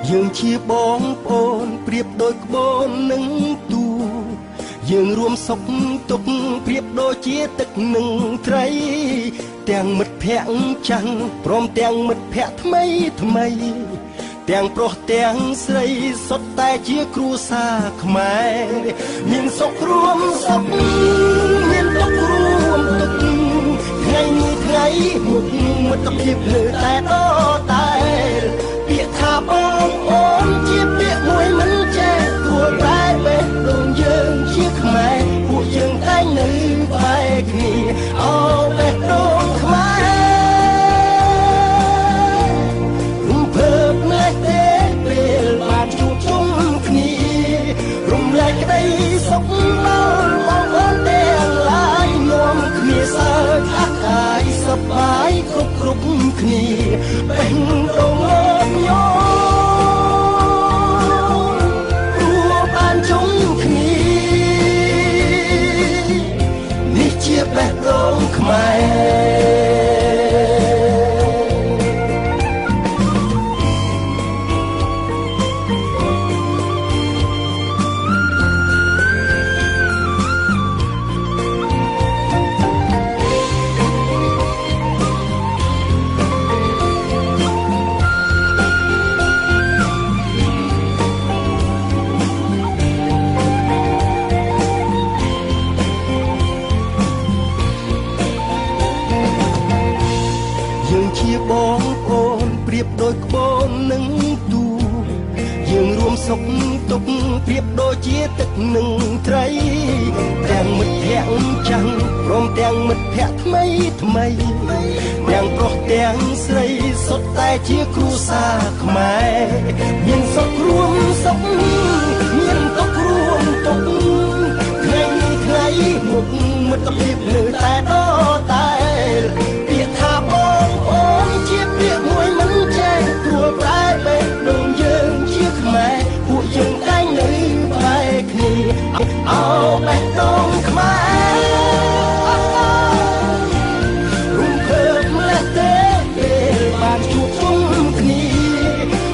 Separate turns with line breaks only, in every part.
យើងជាបងប្អូនប្រៀបដូចក្បូននឹងទូយើងរួមសុខទុក្ខប្រៀបដូចជាទឹកនឹងត្រីទាំងមិត្តភ័ក្តិចាំងព្រមទាំងមិត្តភ័ក្តិថ្មីថ្មីទាំងប្រុសទាំងស្រីសុទ្ធតែជាគ្រួសារខ្មែរមានសុខរួមសុខមានទុក្ខរួមទុក្ខថ្ងៃនេះថ្ងៃមុខមិត្តភាពលើតែដតែពាក្យថាបងប្អូនជាពាក្យមួយមិនចេះគួរតែបេះដូងយើងជាខ្មែរពួកយើងតែងនៅបែកគ្នាអូបេះដូងខ្មែររំភើបណាស់ទេពេលបានជួបជុំគ្នារំលែកក្តីសុខដល់បងប្អូនទាំងឡាយនាំគ្នាសើចអាកាយសប្បាយគ្រប់គ្នាបេះដូងលោកញោបេះដូងជាបងប្អូនប្រៀបដូចក្បូននឹងទូយើងរួមសុខទុក្ខប្រៀបដូចជាទឹកនឹងត្រីទាំងមិត្តភ័ក្តិចាំងព្រមទាំងមិត្តភ័ក្តិថ្មីថ្មីទាំងប្រុសទាំងស្រីសុទ្ធតែជាគ្រួសារខ្មែរមានសុខរួមសុខមានទុក្ខរួមទុក្ខថ្ងៃនេះថ្ងៃមុខមិត្តភាពលើតែដតែពាក្យថាបងប្អូនជាពាក្យមួយមិនចេះគួរប្រែបេះដូងយើងជាខ្មែរពួកយើងតែងនៅបែកគ្នាអោបេះដូងខ្មែររំភើបម្លេះទេពេលបានជួបជុំគ្នា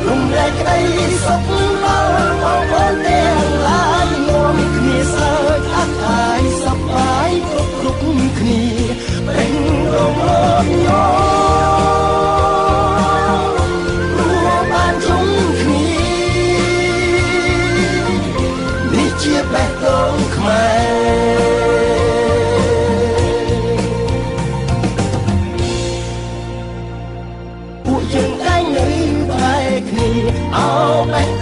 រំលែកក្តីសុខដល់បងប្អូនទាំងឡាយនាំគ្នាសើចអាកាយសប្បាយគ្រប់គ្នាបេះដូងលោកញោជាបេះដូងខ្មែរពួកយើងតែងនៅបែកគ្នាអោបេះ